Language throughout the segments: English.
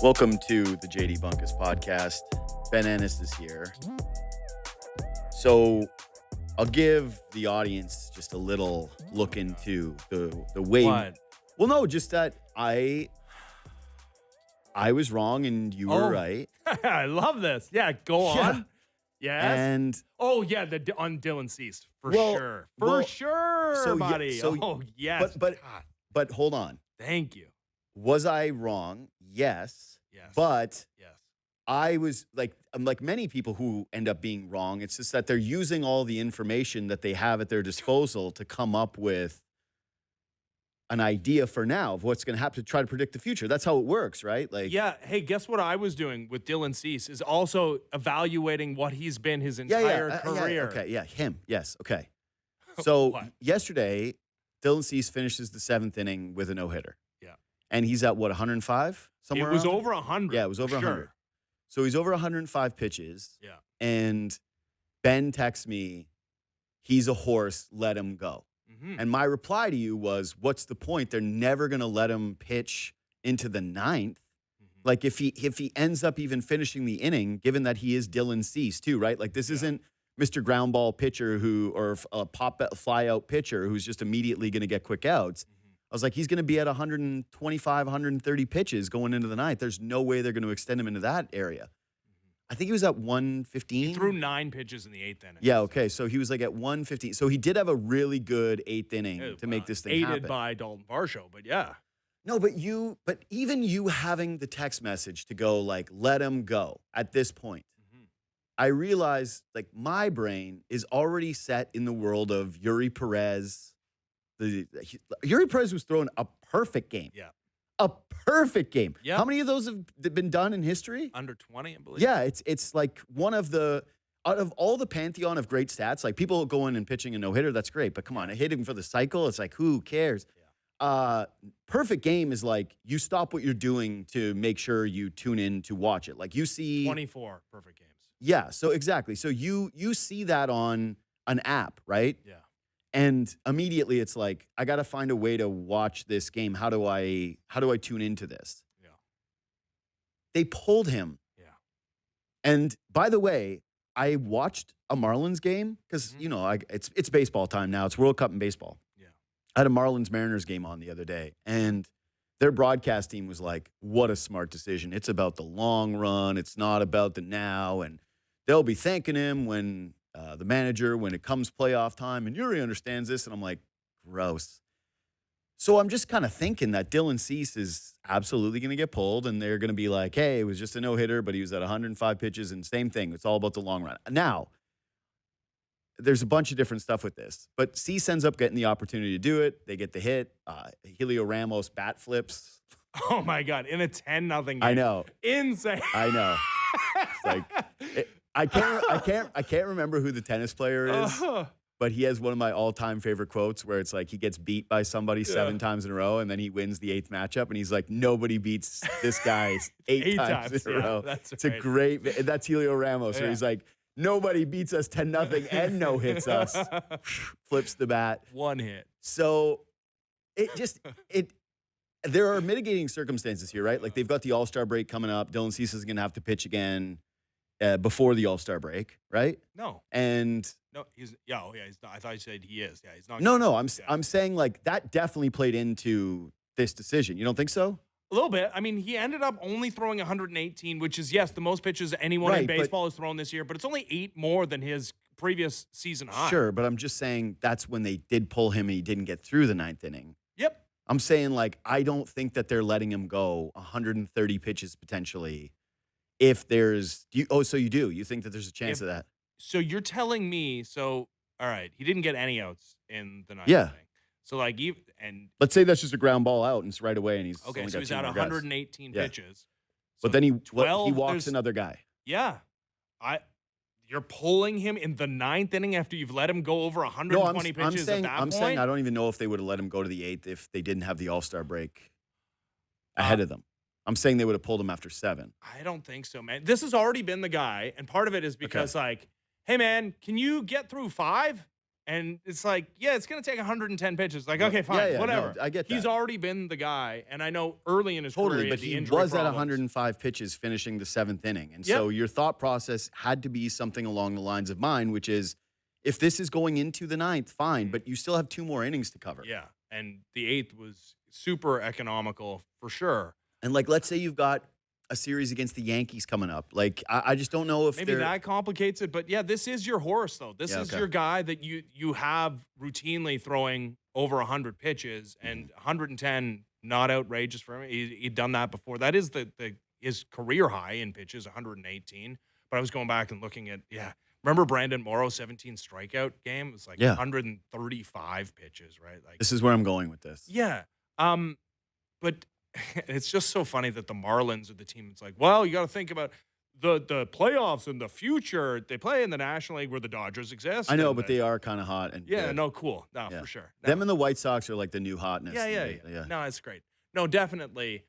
Welcome to the JD Bunkis podcast. Ben Ennis is here. So I'll give the audience just a little look into the way. What? Well, no, just that I was wrong and you were right. I love this. Yeah, go on. Yes. And on Dylan Cease for sure. well, Sure, buddy. Yes. But hold on. Thank you. Was I wrong? Yes. Yes. But Yes. I was like many people who end up being wrong. It's just that they're using all the information that they have at their disposal to come up with an idea for now of what's going to happen to try to predict the future. That's how it works, right? Like, Yeah. Hey, guess what I was doing with Dylan Cease is also evaluating what he's been his entire career. Okay, yeah, him. Yes, okay. So What? yesterday, Dylan Cease finishes the 7th inning with a no-hitter. Yeah. And he's at, what, 105? Somewhere It was around? over 100. Yeah, it was over for 100. sure. So he's over 105 pitches. Yeah. And Ben texts me, he's a horse, let him go. Mm-hmm. And my reply to you was, what's the point? They're never going to let him pitch into the 9th. Mm-hmm. Like if he ends up even finishing the inning, given that he is Dylan Cease too, right? Like this isn't Mr. Ground Ball pitcher or a fly out pitcher who's just immediately going to get quick outs. Mm-hmm. I was like, he's going to be at 125, 130 pitches going into the 9th. There's no way they're going to extend him into that area. I think he was at 115. He threw 9 pitches in the 8th inning. Yeah, okay. So he was like at 115. So he did have a really good 8th inning to make this thing aided happen. by Dalton Varsho, but yeah. No, but even you having the text message to go like, let him go at this point, I realized like my brain is already set in the world of Yuri Perez. Yuri Perez was throwing a perfect game. Yeah. A perfect game. Yep. How many of those have been done in history? Under 20, I believe. Yeah, it's like one of the out of all the pantheon of great stats. Like people going and pitching a no hitter, that's great. But come on, hitting for the cycle, it's like who cares? Yeah. Perfect game is like you stop what you're doing to make sure you tune in to watch it. Like you see 24 perfect games. Yeah, so exactly. So you see that on an app, right? Yeah. And immediately it's like, I got to find a way to watch this game. How do I tune into this? Yeah. They pulled him. Yeah. And by the way, I watched a Marlins game because, it's baseball time now. It's World Cup in baseball. Yeah. I had a Marlins-Mariners game on the other day, and their broadcast team was like, what a smart decision. It's about the long run. It's not about the now. And they'll be thanking him when the manager, when it comes playoff time, and Yuri understands this. And I'm like, gross. So I'm just kind of thinking that Dylan Cease is absolutely going to get pulled, and they're going to be like, hey, it was just a no-hitter, but he was at 105 pitches, and same thing. It's all about the long run. Now, there's a bunch of different stuff with this, but Cease ends up getting the opportunity to do it. They get the hit. Helio Ramos bat flips. Oh, my God. In a 10-0 game. I know. Insane. I know. It's like... I can't remember who the tennis player is, but he has one of my all-time favorite quotes where it's like he gets beat by somebody 7 times in a row, and then he wins the 8th matchup, and he's like, nobody beats this guy 8 times in a row. That's a great. That's Helio Ramos, where Yeah. he's like, nobody beats us 10-0 and no hits us. Flips the bat. 1 hit. So there are mitigating circumstances here, right? Like they've got the All-Star break coming up. Dylan Cease is going to have to pitch again. Before the All-Star break, right? No. And No, he's not. I thought you said he is. Yeah, he's not. no, I'm saying like that definitely played into this decision. You don't think so? A little bit. I mean, he ended up only throwing 118, which is, yes, the most pitches anyone in Right, but- baseball has thrown this year, but it's only 8 more than his previous season high. Sure, but I'm just saying that's when they did pull him and he didn't get through the 9th inning. Yep. I'm saying like I don't think that they're letting him go 130 pitches potentially. If there's, so you do. You think that there's a chance of that? So you're telling me, all right, he didn't get any outs in the 9th Yeah. inning. So like, Let's say that's just a ground ball out and it's right away and he's okay, only so got he's 2 at more guys. 118 Yeah. pitches. But So then he 12, walks there's- another guy. Yeah. You're pulling him in the 9th inning after you've let him go over No, 120 pitches saying, at that I'm point? saying I don't even know if they would have let him go to the 8th if they didn't have the All-Star break ahead of them. I'm saying they would have pulled him after 7. I don't think so, man. This has already been the guy, and part of it is because, like, hey, man, can you get through 5? And it's like, yeah, it's going to take 110 pitches. Like, Yeah. okay, fine, Yeah, no, whatever. I get that. He's already been the guy, and I know early in his Totally, career, but the he injury was at problems. 105 pitches finishing the 7th inning. And Yep. so your thought process had to be something along the lines of mine, which is if this is going into the 9th, fine, but you still have 2 more innings to cover. Yeah, and the 8th was super economical for sure. And like, let's say you've got a series against the Yankees coming up. Like, I just don't know if Maybe they're that complicates it, but yeah, this is your horse though. This Yeah, is okay. your guy that you have routinely throwing over 100 pitches and 110 not outrageous for him. He'd done that before. That is his career high in pitches, 118. But I was going back and looking at remember Brandon Morrow's 17 strikeout game? It was like 135 pitches, right? Like This is where I'm going with this. yeah. But it's just so funny that the Marlins are the team. It's like, well, you got to think about the playoffs and the future. They play in the National League where the Dodgers exist. I know, and but they are kind of hot and yeah, good. no, cool. No, Yeah. for sure. No. Them and the White Sox are like the new hotness. Yeah. No, it's great. No, definitely.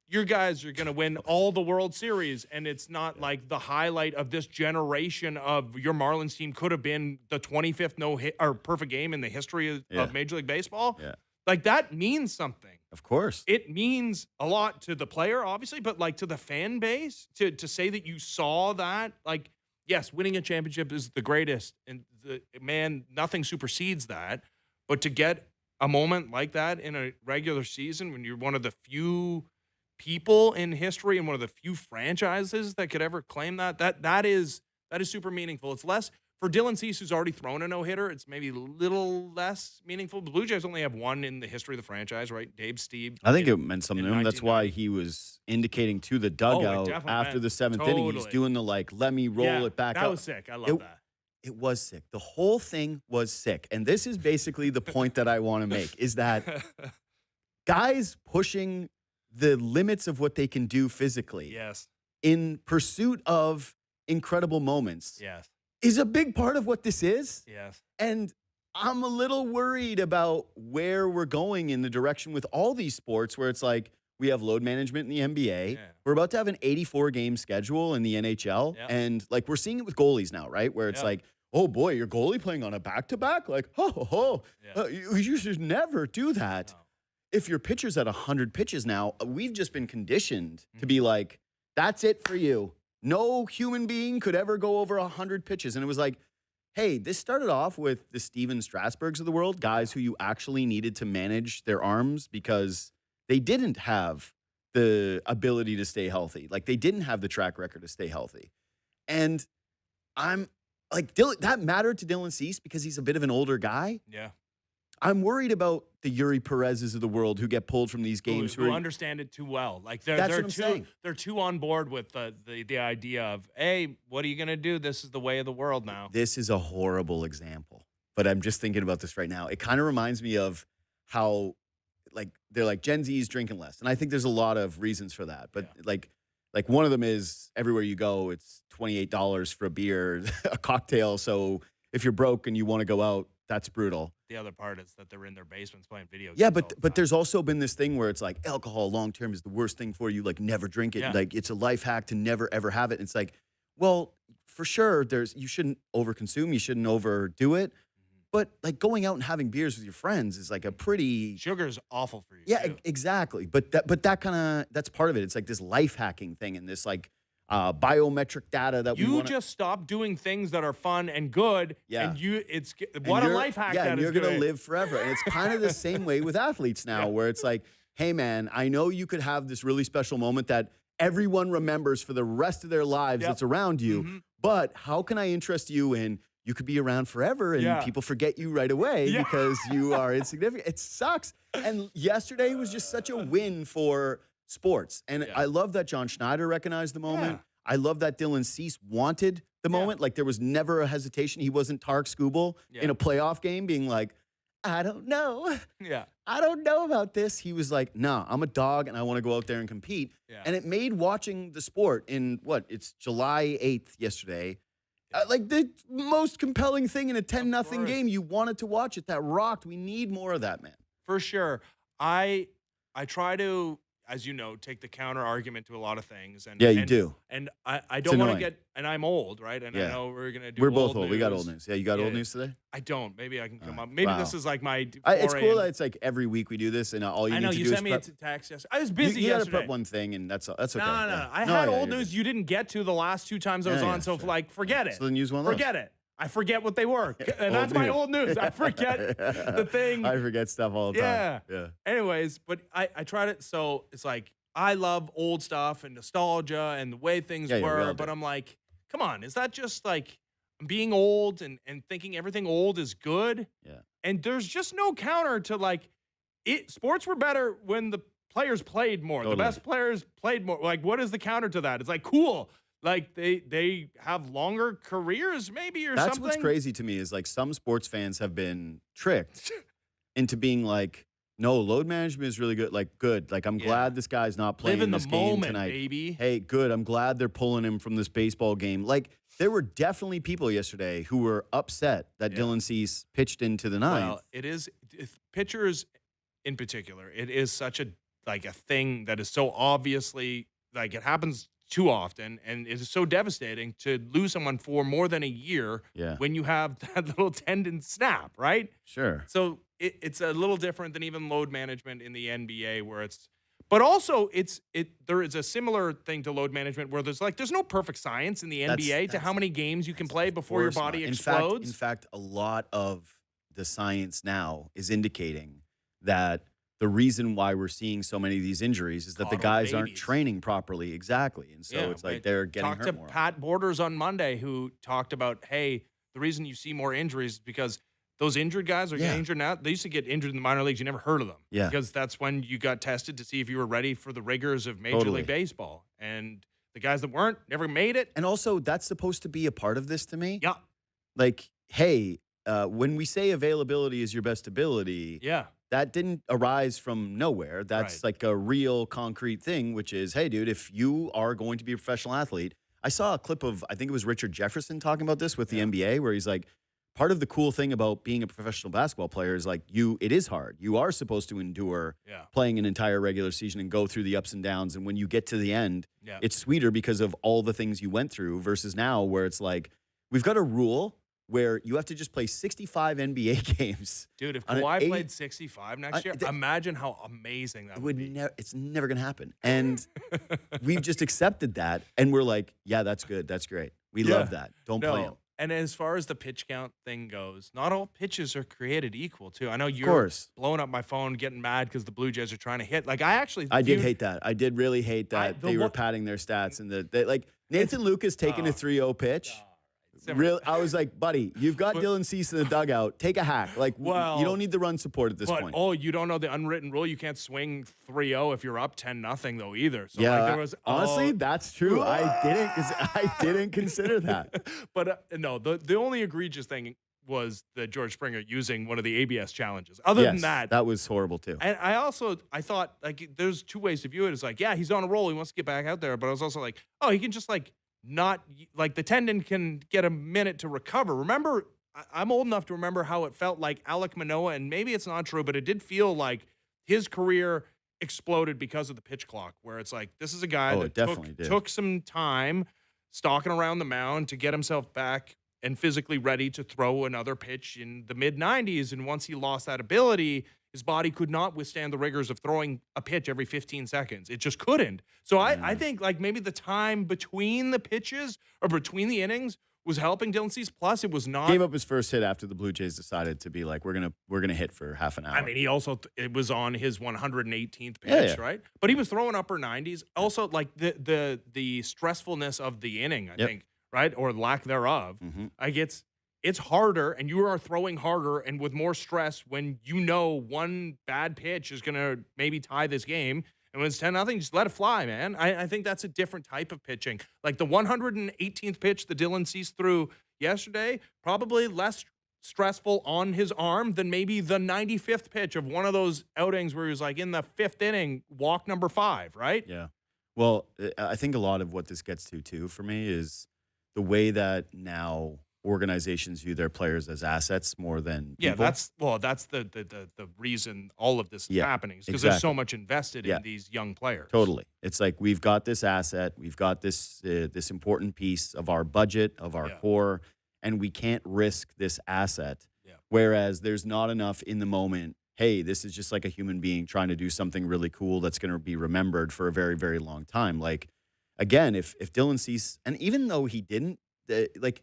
Your guys are going to win all the World Series, and it's not like the highlight of this generation of your Marlins team could have been the 25th no-hit or perfect game in the history of Major League Baseball. Yeah. Like, that means something. Of course. It means a lot to the player, obviously, but like to the fan base to say that you saw that. Like, yes, winning a championship is the greatest, and nothing supersedes that. But to get a moment like that in a regular season when you're one of the few people in history and one of the few franchises that could ever claim that is super meaningful. It's less for Dylan Cease, who's already thrown a no-hitter. It's maybe a little less meaningful. The Blue Jays only have one in the history of the franchise, right? Dave Stieb. I think it meant something to him. That's why 1990. he was indicating to the dugout definitely after meant. the 7th inning. He's Totally. doing the like, let me roll it back that up. was sick. I love that. It was sick. The whole thing was sick. And this is basically the point that I want to make is that guys pushing the limits of what they can do physically Yes. in pursuit of incredible moments Yes. is a big part of what this is. Yes. And I'm a little worried about where we're going in the direction with all these sports where it's like we have load management in the NBA. Yeah. We're about to have an 84-game schedule in the NHL. Yep. And like we're seeing it with goalies now, right? Where it's Yep. like, oh boy, your goalie playing on a back-to-back? Like, Yeah. you should never do that. No. If your pitcher's at 100 pitches now, we've just been conditioned Mm-hmm. to be like, that's it for you. No human being could ever go over 100 pitches. And it was like, hey, this started off with the Steven Strasburgs of the world, guys who you actually needed to manage their arms because they didn't have the ability to stay healthy. Like they didn't have the track record to stay healthy. And I'm like, that mattered to Dylan Cease because he's a bit of an older guy. Yeah. I'm worried about the Yuri Perez's of the world who get pulled from these games. Who understand it too well. Like That's what I'm saying. they're too on board with the idea of, hey, what are you gonna do? This is the way of the world now. This is a horrible example, but I'm just thinking about this right now. It kind of reminds me of how, like, they're like Gen Z is drinking less, and I think there's a lot of reasons for that. But like one of them is everywhere you go, it's $28 for a beer, a cocktail. So if you're broke and you want to go out, that's brutal. The other part is that they're in their basements playing video games. Yeah, all but the time. there's also been this thing where it's like alcohol long term is the worst thing for you. Like never drink it. Yeah. Like it's a life hack to never ever have it. And it's like, well, for sure, you shouldn't overconsume. You shouldn't overdo it. But like going out and having beers with your friends is like a pretty sugar's awful for you. yeah, too. exactly. But that's part of it. It's like this life hacking thing and this like biometric data that You we wanna, just stop doing things that are fun and good. Yeah. And it's and what a you're- life hack yeah, that and is you're gonna doing. live forever. And it's kind of the same way with athletes now, where it's like, hey man, I know you could have this really special moment that everyone remembers for the rest of their lives Yep. that's around you. Mhm. But how can I interest you in you could be around forever and Yeah. people forget you right away Yeah. because you are insignificant? It sucks. And yesterday was just such a win for sports. And Yeah. I love that John Schneider recognized the moment. Yeah. I love that Dylan Cease wanted the Yeah. moment. Like there was never a hesitation. He wasn't Tarek Skubal in Yeah. a playoff game being like, I don't know. Yeah. I don't know about this. He was like, nah, I'm a dog and I want to go out there and compete. Yeah. And it made watching the sport in it's July 8th yesterday. Like the most compelling thing in a 10-0 course. game. You wanted to watch it. That rocked. We need more of that, man. For sure. I try to as you know, take the counter argument to a lot of things. And Yeah, you do. And I don't want to annoying. get, and I'm old, right? And I Yeah. know we're gonna do. We're both old old. We got news. old news. Yeah, you got old Yeah. news today? I don't. Maybe I can come All up. right. Maybe Wow. this is like my. It's foray cool in- that it's like every week we do this, and all you I need know to you do sent is me prep. a text yesterday. I was busy You got to yesterday. prep one thing, and that's okay. No. Yeah. I No, had yeah, old you're news good. you didn't get to the last 2 times I was Yeah, on. yeah, So sure. like, forget it. So then use one of those. Forget it. I forget what they were, and Old that's my news. old news. I forget the thing. I forget stuff all the time. Yeah. Anyways, but I tried it. So it's like I love old stuff and nostalgia and the way things Yeah, we were. all But do. I'm like, come on, is that just like being old and thinking everything old is good? Yeah. And there's just no counter to like it. Sports were better when the players played more. Totally. The best players played more. Like, what is the counter to that? It's like cool. Like they have longer careers, maybe, or That's something. what's crazy to me is like some sports fans have been tricked into being like, no, load management is really good. Like, good. Like, I'm Yeah. glad this guy's not playing Live in this the game moment, tonight. baby. Hey, good. I'm glad they're pulling him from this baseball game. Like, there were definitely people yesterday who were upset that Yeah. Dylan Cease pitched into the ninth. Well, it is pitchers in particular. It is such a thing that is so obviously like it happens too often, and it is so devastating to lose someone for more than a year Yeah. when you have that little tendon snap, right? Sure. So it's a little different than even load management in the NBA, where it's. But also, there is a similar thing to load management where there's no perfect science in the NBA to how many games you can play before your Of course body not. explodes. In fact, a lot of the science now is indicating that the reason why we're seeing so many of these injuries is that the Coddled guys aren't babies. training properly. Exactly. And so it's like they're getting talked hurt to more. Pat Borders on Monday, who talked about, hey, the reason you see more injuries is because those injured guys are getting injured now. They used to get injured in the minor leagues. You never heard of them. Yeah. Because that's when you got tested to see if you were ready for the rigors of Major Totally. League Baseball. And the guys that weren't never made it. And also, that's supposed to be a part of this to me. Yeah. Like, hey, when we say availability is your best ability, Yeah. that didn't arise from nowhere. That's Right. like a real concrete thing, which is, hey, dude, if you are going to be a professional athlete, I saw a clip of, I think it was Richard Jefferson talking about this with the NBA, where he's like, part of the cool thing about being a professional basketball player is like it is hard. You are supposed to endure playing an entire regular season and go through the ups and downs. And when you get to the end, it's sweeter because of all the things you went through versus now where it's like, we've got a rule where you have to just play 65 NBA games. Dude, if on an Kawhi 80 played 65 next year, imagine how amazing that would be. It's never going to happen. And we've just accepted that. And we're like, yeah, that's good. That's great. We love that. Don't play him. And as far as the pitch count thing goes, not all pitches are created equal, too. I know you're blowing up my phone, getting mad because the Blue Jays are trying to hit. Like, I did hate that. I did really hate that they were padding their stats. And like, Nathan Lucas taking a 3-0 pitch. I was like, buddy, you've got Dylan Cease in the dugout. Take a hack. Like, you don't need the run support at this point. Oh, you don't know the unwritten rule? You can't swing 3-0 if you're up 10-0 though either. So yeah, like, there was honestly, that's true. I didn't consider that. But no, the only egregious thing was the George Springer using one of the ABS challenges. Other than that was horrible too. And I thought like there's two ways to view it. It's like, yeah, he's on a roll. He wants to get back out there. But I was also like, oh, he can just not like the tendon can get a minute to recover. Remember, I'm old enough to remember how it felt like Alek Manoah, and maybe it's not true, but it did feel like his career exploded because of the pitch clock, where it's like, this is a guy that took some time stalking around the mound to get himself back and physically ready to throw another pitch in the mid-90s. And once he lost that ability, his body could not withstand the rigors of throwing a pitch every 15 seconds. It just couldn't. So I think like maybe the time between the pitches or between the innings was helping Dylan Cease. Plus, it was not. Gave up his first hit after the Blue Jays decided to be like, we're gonna hit for half an hour. I mean, he also it was on his 118th pitch, right? But he was throwing upper 90s. Also, like the stressfulness of the inning, I think, right, or lack thereof. Like it's harder, and you are throwing harder and with more stress when you know one bad pitch is gonna maybe tie this game. And when it's 10-0, just let it fly, man. I think that's a different type of pitching. Like the 118th pitch that Dylan Cease threw yesterday, probably less stressful on his arm than maybe the 95th pitch of one of those outings where he was like in the 5th inning, walk number 5, right? Yeah. Well, I think a lot of what this gets to, too, for me is the way that now organizations view their players as assets more than Yeah, people. that's the reason all of this is Yeah, happening is because there's so exactly. much invested Yeah. in these young players. Totally. It's like we've got this asset, we've got this important piece of our budget, of our Yeah. core, and we can't risk this asset. Yeah. Whereas there's not enough in the moment. Hey, this is just like a human being trying to do something really cool that's going to be remembered for a very, very long time. Like, again, if Dylan Cease, and even though he didn't, like,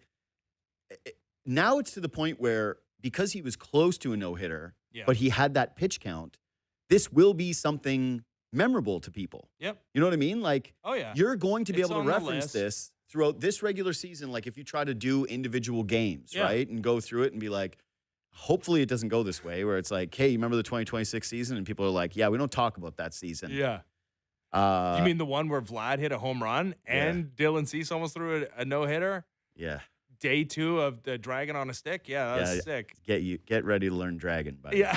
now it's to the point where because he was close to a no hitter, Yeah. but he had that pitch count, this will be something memorable to people. Yep. You know what I mean? Like, Oh yeah. you're going to be It's able to on the reference list. this throughout this regular season. Like, if you try to do individual games, Yeah. right, and go through it and be like, hopefully it doesn't go this way, where it's like, hey, you remember the 2026 season? And people are like, yeah, we don't talk about that season. Yeah. Uh, You mean the one where Vlad hit a home run and Dylan Cease almost threw a no hitter? yeah. Day 2 of the Dragon on a Stick. Yeah, that was sick. Get ready to learn Dragon, buddy. Yeah.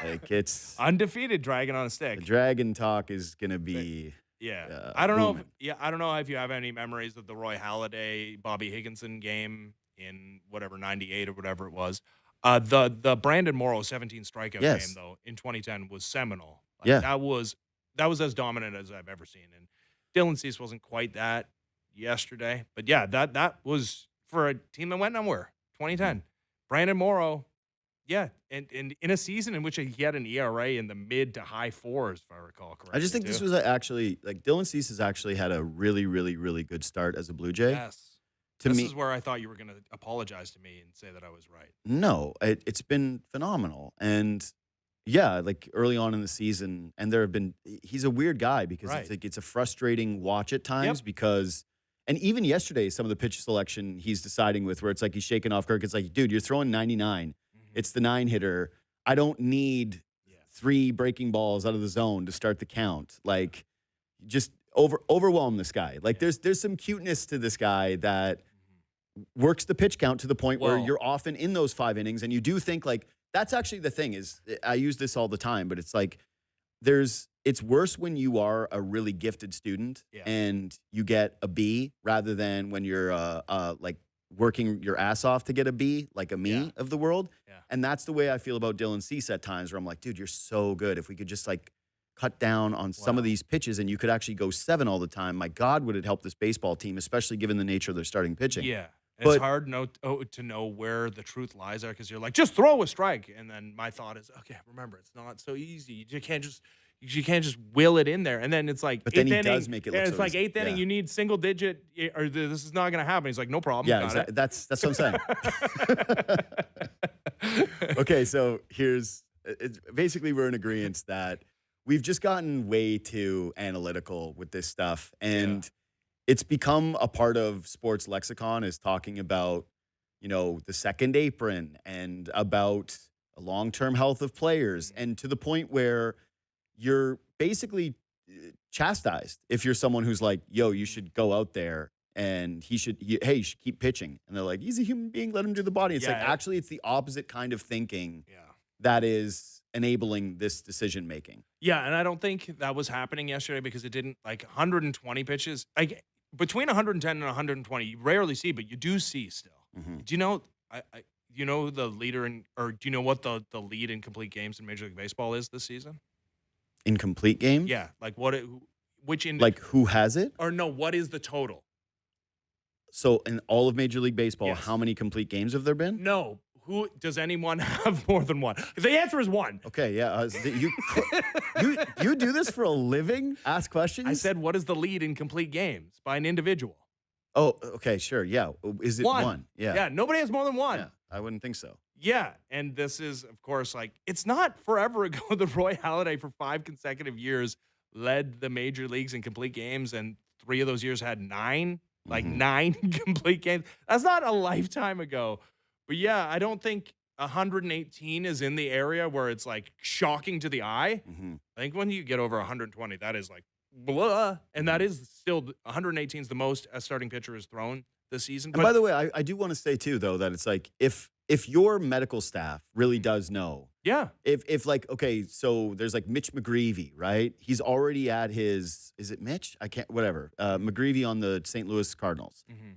Like, it's Undefeated Dragon on a Stick. the Dragon talk is gonna be. Yeah. I don't know. Booming. I don't know if you have any memories of the Roy Halladay, Bobby Higginson game in whatever 98 or whatever it was. The Brandon Morrow 17 strikeout Yes. game though in 2010 was seminal. Like, Yeah. that was as dominant as I've ever seen. And Dylan Cease wasn't quite that yesterday, but yeah, that was for a team that went nowhere. 2010, Brandon Morrow. Yeah, and in a season in which he had an ERA in the mid to high 4s, if I recall correctly. I just think this was actually like Dylan Cease has actually had a really, really, really good start as a Blue Jay. Yes. To This me, is where I thought you were going to apologize to me and say that I was right. no, it's been phenomenal. And yeah, like early on in the season, and he's a weird guy because Right. it's like it's a frustrating watch at times Yep. because, and even yesterday, some of the pitch selection he's deciding with where it's like he's shaking off Kirk. It's like, dude, you're throwing 99. It's the 9 hitter. I don't need 3 breaking balls out of the zone to start the count. Like, just overwhelm this guy. Like, there's some cuteness to this guy that works the pitch count to the point where Well- you're often in those 5 innings, and you do think like that's actually the thing is I use this all the time, but it's like it's worse when you are a really gifted student and you get a B rather than when you're like working your ass off to get a B, like a me of the world. Yeah. And that's the way I feel about Dylan Cease at times, where I'm like, dude, you're so good. If we could just like cut down on some of these pitches and you could actually go 7 all the time, my God, would it help this baseball team, especially given the nature of their starting pitching. Yeah. But- It's hard to know where the truth lies there because you're like, just throw a strike. And then my thought is, okay, remember, it's not so easy. You can't just will it in there. And then it's like, But then eighth he inning, does make it look it's so like easy. 8th inning, Yeah. you need single digit, or this is not going to happen. He's like, no problem. Yeah, got exactly. it. That's what I'm saying. Okay, so it's basically we're in agreement that we've just gotten way too analytical with this stuff, and it's become a part of sports lexicon is talking about, the second apron and about long-term health of players, and to the point where you're basically chastised if you're someone who's like, yo, you should go out there and you should keep pitching. And they're like, he's a human being, let him do the body. It's like, actually, it's the opposite kind of thinking that is enabling this decision making. Yeah, and I don't think that was happening yesterday because it didn't, like 120 pitches. Like between 110 and 120, you rarely see, but you do see still. Mm-hmm. Do you know? You know the leader or do you know what the lead in complete games in Major League Baseball is this season? Incomplete games? Yeah, like which in Like who has it? or no? What is the total? So in all of Major League Baseball, Yes. how many complete games have there been? No. Who does anyone have more than one? The answer is one. Okay, yeah. You do this for a living? Ask questions? I said, what is the lead in complete games by an individual? Oh, okay, sure. Yeah. Is it one? Yeah. Yeah, nobody has more than one. Yeah, I wouldn't think so. Yeah, and this is, of course, like, it's not forever ago that Roy Halladay for 5 consecutive years led the major leagues in complete games, and 3 of those years had 9 complete games. That's not a lifetime ago. But yeah, I don't think 118 is in the area where it's like shocking to the eye. Mm-hmm. I think when you get over 120, that is like blah. And that is still 118 is the most a starting pitcher has thrown this season. And by the way, I do want to say too, though, that it's like if your medical staff really does know, if like, okay, so there's like Mitch McGreevy, right? He's already at is it Mitch? I can't, whatever. McGreevy on the St. Louis Cardinals. Mm-hmm.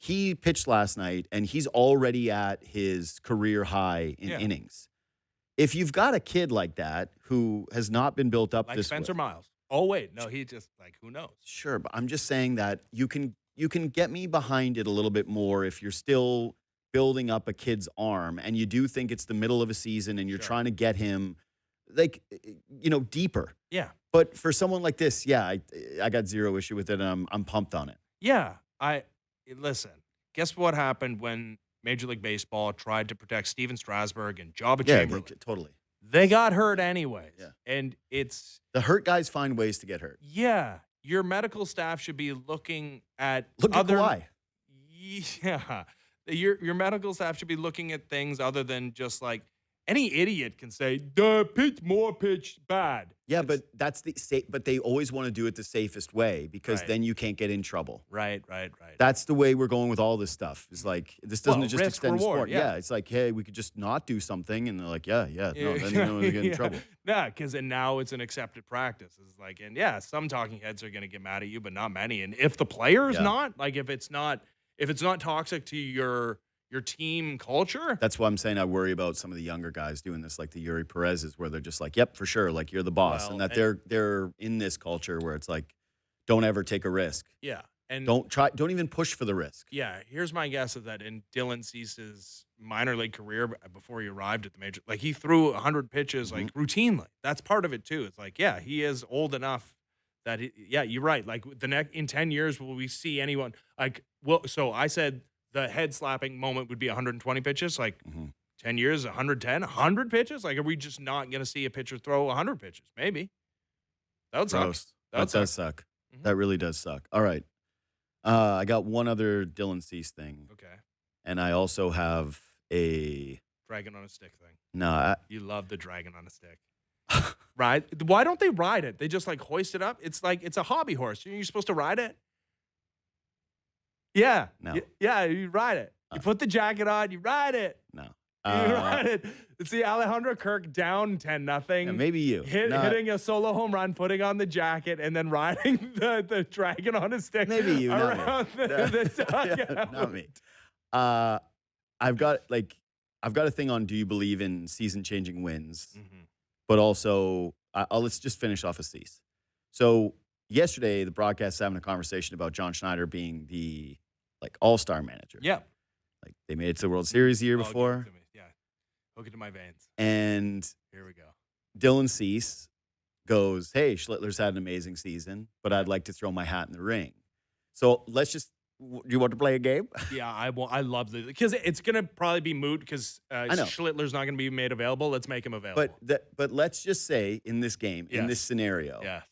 he pitched last night, and he's already at his career high in innings. If you've got a kid like that who has not been built up Like this Spencer way, Miles. Oh, wait. No, he just, like, who knows? sure, but I'm just saying that you can get me behind it a little bit more if you're still building up a kid's arm and you do think it's the middle of a season and you're Sure. trying to get him deeper. Yeah. But for someone like this, yeah, I got zero issue with it, and I'm pumped on it. Yeah. Listen, guess what happened when Major League Baseball tried to protect Steven Strasburg and Jabba Chamberlain? Totally. They got hurt anyways. Yeah. And it's The hurt guys find ways to get hurt. yeah. Your medical staff should be looking at Look other at Kawhi. Yeah. Your medical staff should be looking at things other than just like any idiot can say, the pitch bad. Yeah, but that's but they always want to do it the safest way because Right. then you can't get in trouble. Right. That's the way we're going with all this stuff. It's like, this doesn't Well, just risk, extend to reward, sport. yeah. Yeah, it's like, hey, we could just not do something. And they're like, no, then you know they get in trouble. Yeah, because now it's an accepted practice. It's like, and yeah, some talking heads are going to get mad at you, but not many. And if the player is not, like if it's not toxic to your team culture. That's why I'm saying I worry about some of the younger guys doing this, like the Yuri Perez's, where they're just like, yep, for sure, like you're the boss. Well, and that they're in this culture where it's like, don't ever take a risk. Yeah. And Don't even push for the risk. yeah, here's my guess of that in Dylan Cease's minor league career before he arrived at the major, like he threw 100 pitches like routinely. That's part of it too. It's like, yeah, he is old enough that you're right. Like in 10 years, will we see anyone like, well, so I said the head slapping moment would be 120 pitches, like 10 years, 110, 100 pitches. Like, are we just not going to see a pitcher throw 100 pitches? Maybe. That would suck. Gross. That does suck. That really does suck. All right. I got one other Dylan Cease thing. Okay. And I also have a Dragon on a stick thing. no. You love the dragon on a stick. Right? Why don't they ride it? They just like hoist it up. It's like it's a hobby horse. You're supposed to ride it. Yeah. No. Yeah, you ride it. You put the jacket on, you ride it. No. You ride it. See Alejandro Kirk down 10-0. Yeah, maybe you. Hitting a solo home run, putting on the jacket, and then riding the dragon on a stick. Maybe you. Around the dugout. Not me. I've got a thing on do you believe in season-changing wins, but also let's just finish off a Cease. So yesterday, the broadcast having a conversation about John Schneider being the all-star manager. Yeah. Like they made it to the World Series the year Oh, before. give it to me. Yeah. Hook it to my veins. And Here we go. Dylan Cease goes, hey, Schlittler's had an amazing season, but I'd like to throw my hat in the ring. So let's just, do you want to play a game? Yeah, I love the, because it's going to probably be moot because know. Schlittler's not going to be made available. Let's make him available. But let's just say in this game, in Yes. this scenario, Yes.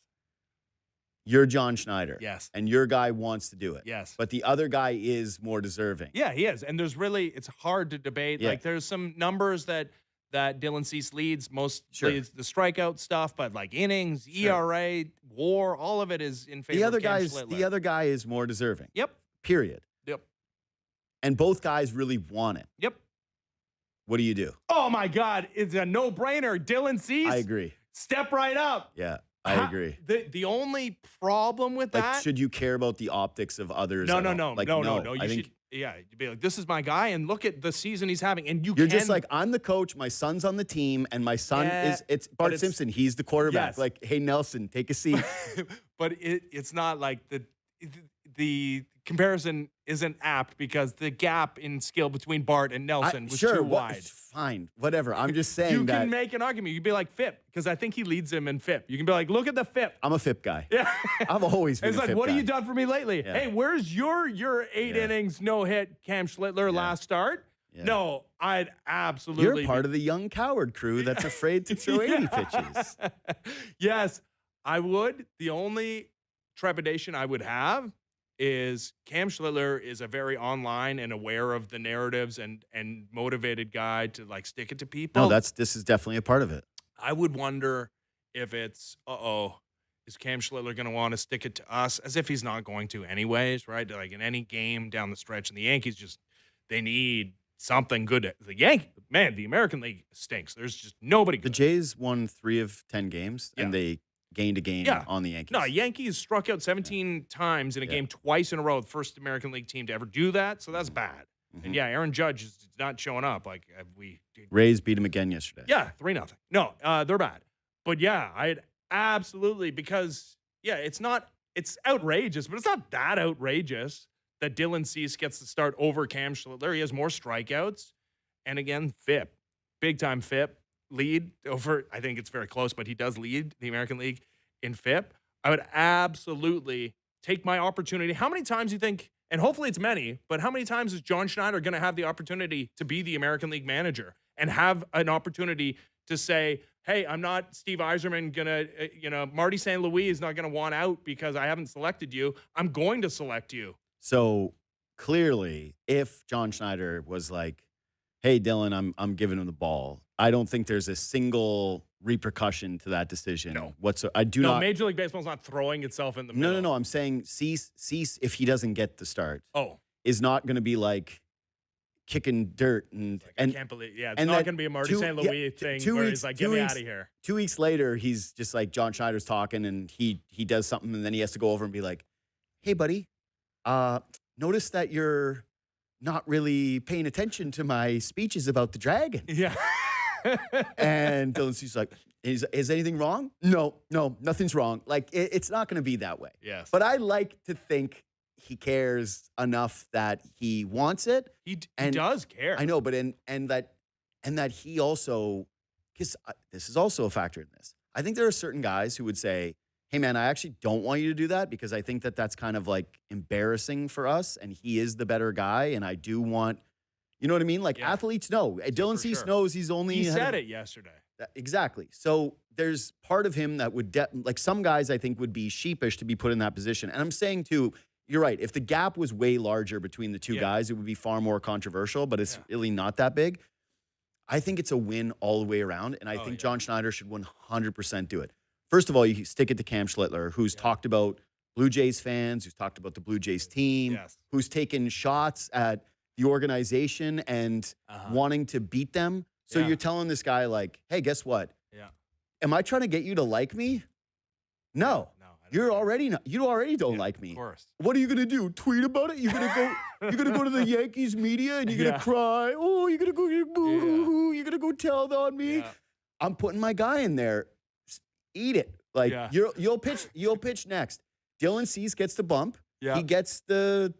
you're John Schneider. Yes. And your guy wants to do it. Yes. But the other guy is more deserving. Yeah, he is. And there's really, it's hard to debate. Yeah. Like there's some numbers that Dylan Cease leads, mostly it's the strikeout stuff, but like innings, ERA, WAR, all of it is in favor of Cam Schlittler. The other guy is more deserving. Yep. Period. Yep. And both guys really want it. Yep. What do you do? Oh my God, it's a no-brainer. Dylan Cease. I agree. Step right up. Yeah, I agree. The only problem with that, should you care about the optics of others? no. I You think should, you'd be like, this is my guy, and look at the season he's having, and you're just like, I'm the coach, my son's on the team, and my son it's Bart Simpson. He's the quarterback. Yes. Like, hey Nelson, take a seat. but it's not like the comparison isn't apt because the gap in skill between Bart and Nelson was too wide. Fine, whatever. I'm just saying You that can make an argument. You'd be like FIP, because I think he leads him in FIP. You can be like, look at the FIP. I'm a FIP guy. Yeah. I've always been It's a like, FIP what guy. have you done for me lately? Yeah. Hey, where's your 8 innings, no hit, Cam Schlittler last start? Yeah. No, I'd absolutely. You're part of the young coward crew that's afraid to throw 80 pitches. Yes, I would. The only trepidation I would have is Cam Schlittler is a very online and aware of the narratives and motivated guy to like stick it to people. No, this is definitely a part of it. I would wonder if it's, is Cam Schlittler going to want to stick it to us, as if he's not going to anyways, right? Like in any game down the stretch, and the Yankees they need something good. The American League stinks. There's just nobody good. The Jays won 3 of 10 games, and they gained a game Yeah. on the Yankees. No, Yankees struck out 17 times in a game twice in a row. The first American League team to ever do that. So that's bad. And yeah, Aaron Judge is not showing up. Like Rays beat him again yesterday. Yeah, 3-0. No, they're bad. But yeah, I'd absolutely, because it's outrageous, but it's not that outrageous that Dylan Cease gets to start over Cam Schlittler. He has more strikeouts. And again, FIP, big time FIP lead over, I think it's very close, but he does lead the American League in FIP. I would absolutely take my opportunity. How many times do you think, and hopefully it's many, but how many times is John Schneider going to have the opportunity to be the American League manager and have an opportunity to say, hey, I'm not Steve Yzerman going to, Marty St. Louis is not going to want out because I haven't selected you. I'm going to select you. So clearly, if John Schneider was like, hey, Dylan, I'm giving him the ball, I don't think there's a single repercussion to that decision. No. I do not. Major League Baseball's not throwing itself in the middle. No. I'm saying Cease, if he doesn't get the start, is not going to be like kicking dirt and I can't believe. Yeah, it's not going to be a Marty St. Louis thing where he's like, get me out of here. 2 weeks later, he's just like, John Schneider's talking and he does something and then he has to go over and be like, hey, buddy, notice that you're not really paying attention to my speeches about the dragon. Yeah. And Dylan Cease's like, is anything wrong? No, nothing's wrong. Like, it's not going to be that way. Yes. But I like to think he cares enough that he wants it. He does care. I know, but and that he also, because this is also a factor in this. I think there are certain guys who would say, hey, man, I actually don't want you to do that because I think that that's kind of like embarrassing for us and he is the better guy and I do want, you know what I mean? Like athletes know. Dylan Cease knows he's only. He said it yesterday. Exactly. So there's part of him that would, like some guys I think would be sheepish to be put in that position. And I'm saying too, you're right. If the gap was way larger between the two guys, it would be far more controversial, but it's really not that big. I think it's a win all the way around. And I think John Schneider should 100% do it. First of all, you stick it to Cam Schlittler, who's talked about Blue Jays fans, who's talked about the Blue Jays team, who's taken shots at the organization and wanting to beat them. So you're telling this guy like, hey, guess what? Yeah. Am I trying to get you to like me? No. You already don't like me. Of course. What are you gonna do? Tweet about it? You're gonna go to the Yankees media and you're gonna cry. Oh, you're gonna go boo. You're gonna go tell on me. Yeah. I'm putting my guy in there. Eat it. Like you'll pitch next. Dylan Cease gets the bump. Yeah. He gets the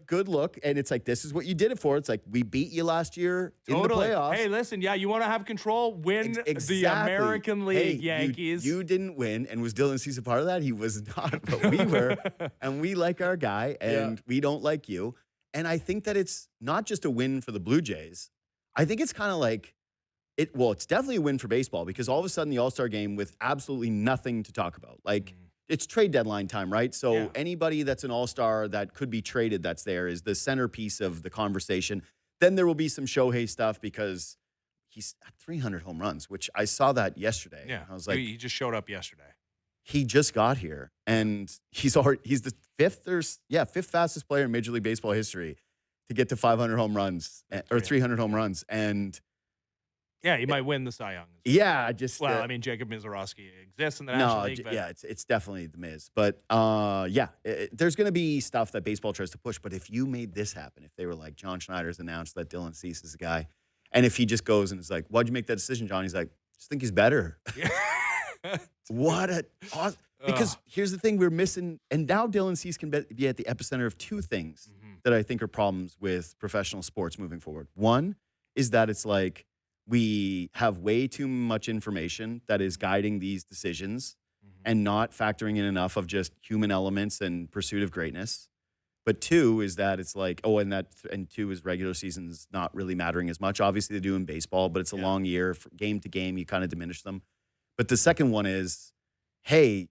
good look, and it's like, this is what you did it for. It's like, we beat you last year in the playoffs. Hey, listen, you want to have control? Win the American League, Yankees. You didn't win, and was Dylan Cease a part of that? He was not, but we were. And we like our guy, and we don't like you. And I think that it's not just a win for the Blue Jays. I think it's kind of like, it's definitely a win for baseball because all of a sudden the All-Star game with absolutely nothing to talk about. Like, it's trade deadline time, right? So anybody that's an all-star that could be traded that's there is the centerpiece of the conversation. Then there will be some Shohei stuff because he's at 300 home runs, which I saw that yesterday. Yeah, I was like, he just showed up yesterday. He just got here, and he's the fifth fastest player in Major League Baseball history to get to 500 home runs or 300 home runs. And yeah, he might win the Cy Young. Yeah, I mean, Jacob Mizorowski exists in the National League. But it's definitely the Miz. But there's going to be stuff that baseball tries to push. But if you made this happen, if they were like, John Schneider's announced that Dylan Cease is the guy, and if he just goes and is like, why'd you make that decision, John? He's like, just think he's better. Because here's the thing we're missing, and now Dylan Cease can be at the epicenter of two things that I think are problems with professional sports moving forward. One is that it's like, we have way too much information that is guiding these decisions and not factoring in enough of just human elements and pursuit of greatness. But two is that it's like, and two is regular seasons not really mattering as much. Obviously, they do in baseball, but it's a long year. Game to game, you kind of diminish them. But the second one is, hey,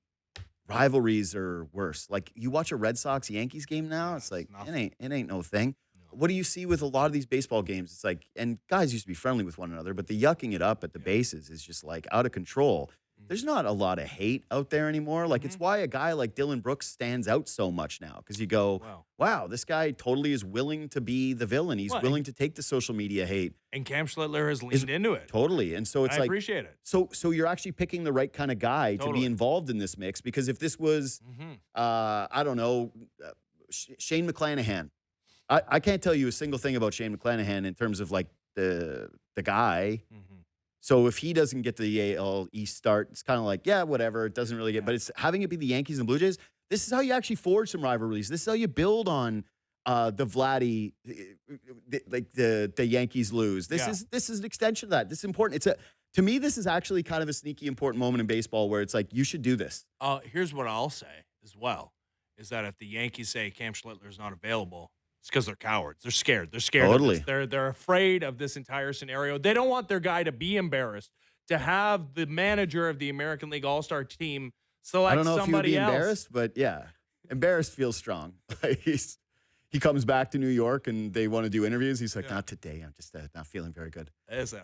rivalries are worse. Like, you watch a Red Sox-Yankees game now, it's like, it ain't no thing. What do you see with a lot of these baseball games? It's like, and guys used to be friendly with one another, but the yucking it up at the bases is just like out of control. there's not a lot of hate out there anymore. Like, it's why a guy like Dylan Brooks stands out so much now, because you go, wow, this guy totally is willing to be the villain. He's willing to take the social media hate. And Cam Schlittler has leaned into it. Totally. And so it's I appreciate it. So you're actually picking the right kind of guy to be involved in this mix, because if this was, I don't know, Shane McClanahan, I can't tell you a single thing about Shane McClanahan in terms of like the guy. So if he doesn't get the AL East start, it's kind of like, yeah, whatever. It doesn't really get, but it's having it be the Yankees and Blue Jays. This is how you actually forge some rivalries. This is how you build on the Vladdy, like the Yankees lose. This is an extension of that. This is important. To me, this is actually kind of a sneaky important moment in baseball where it's like, you should do this. Here's what I'll say as well, is that if the Yankees say Cam Schlittler is not available, it's because they're cowards. They're scared. They're scared. Totally. They're afraid of this entire scenario. They don't want their guy to be embarrassed, to have the manager of the American League All-Star team select I don't know somebody if he would be else. embarrassed, but yeah, embarrassed feels strong. He comes back to New York and they want to do interviews. He's like, not today. I'm just not feeling very good. Listen,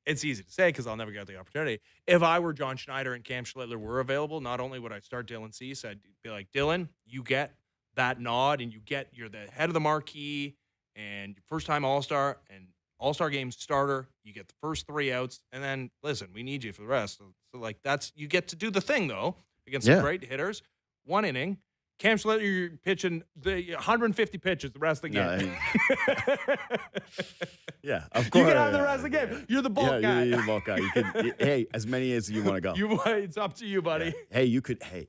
it's easy to say because I'll never get the opportunity. If I were John Schneider and Cam Schlittler were available, not only would I start Dylan Cease, I'd be like, Dylan, you get that nod and you're the head of the marquee and first-time All-Star and All-Star game starter. You get the first 3 outs, and then listen, we need you for the rest. So like you get to do the thing though against some great hitters. 1 inning. Cam Schlittler, you're pitching the 150 pitches the rest of the game. Yeah, of course. You can have the rest of the game. You're the bulk guy. You're the bulk guy. You can, hey, as many as you want to go. It's up to you, buddy. Yeah. Hey,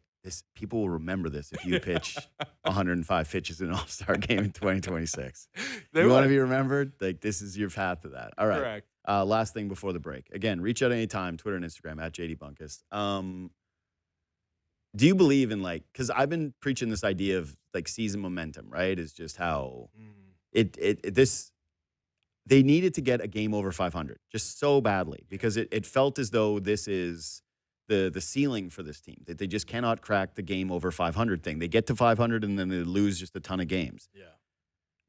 people will remember this if you pitch 105 pitches in an All-Star game in 2026. You want to be remembered? Like, this is your path to that. All right. Correct. Last thing before the break. Again, reach out anytime, Twitter and Instagram, @JDBunkis. Do you believe in, like, because I've been preaching this idea of, like, season momentum, right? Is just how they needed to get a game over 500 just so badly, because it felt as though this is the ceiling for this team, that they just cannot crack the game over 500 thing. They get to 500 and then they lose just a ton of games. Yeah.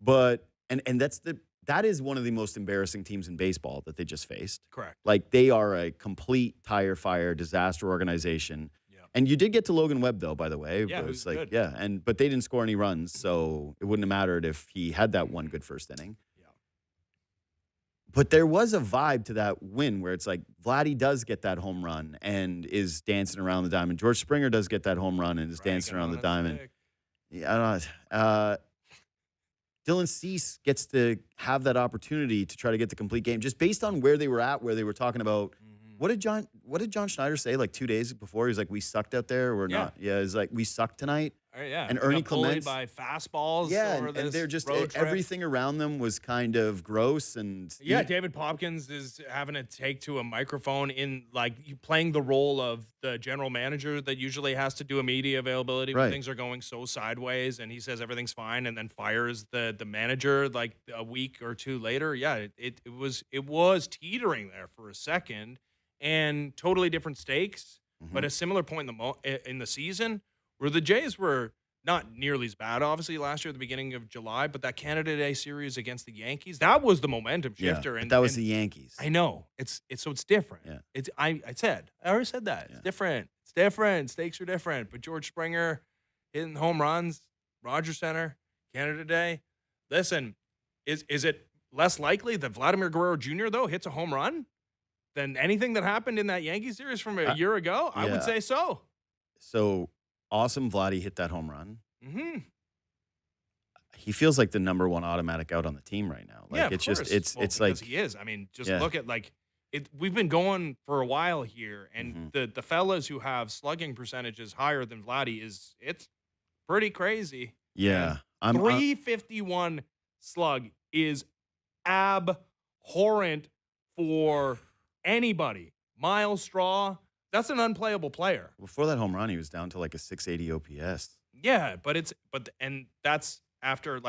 But and that is one of the most embarrassing teams in baseball that they just faced. Correct. Like, they are a complete tire fire disaster organization. Yeah. And you did get to Logan Webb, though, by the way. Yeah, it was like, good. But they didn't score any runs, so it wouldn't have mattered if he had that one good first inning. But there was a vibe to that win where it's like Vladdy does get that home run and is dancing around the diamond. George Springer does get that home run and is dancing around the diamond. Yeah, I don't know. Dylan Cease gets to have that opportunity to try to get the complete game, just based on where they were at, where they were talking about. What did John Schneider say like 2 days before? He's like, we sucked out there. We're not. Yeah, he's like, we sucked tonight. Yeah, and Ernie Clements by fastballs. Yeah, over and they're just road trip. Everything around them was kind of gross and David Popkins is having to take to a microphone in like playing the role of the general manager that usually has to do a media availability when things are going so sideways, and he says everything's fine and then fires the manager like a week or two later. Yeah, it was teetering there for a second, and totally different stakes, but a similar point in the season. Where the Jays were not nearly as bad, obviously, last year at the beginning of July, but that Canada Day series against the Yankees, that was the momentum shifter. Yeah, and that was the Yankees. I know. It's different. Yeah. I already said that. Yeah. It's different. It's different. Stakes are different. But George Springer hitting home runs, Rogers Center, Canada Day. Listen, is it less likely that Vladimir Guerrero Jr., though, hits a home run than anything that happened in that Yankee series from a year ago? I would say so. So awesome, Vladdy hit that home run. He feels like the number one automatic out on the team right now. Like, it's course. just it's like he is. I mean, just look at like it. We've been going for a while here, and the fellas who have slugging percentages higher than Vladdy it's pretty crazy. Yeah, 351 slug is abhorrent for anybody. Miles Straw. That's an unplayable player. Before that home run, he was down to like a 680 OPS. Yeah, but that's after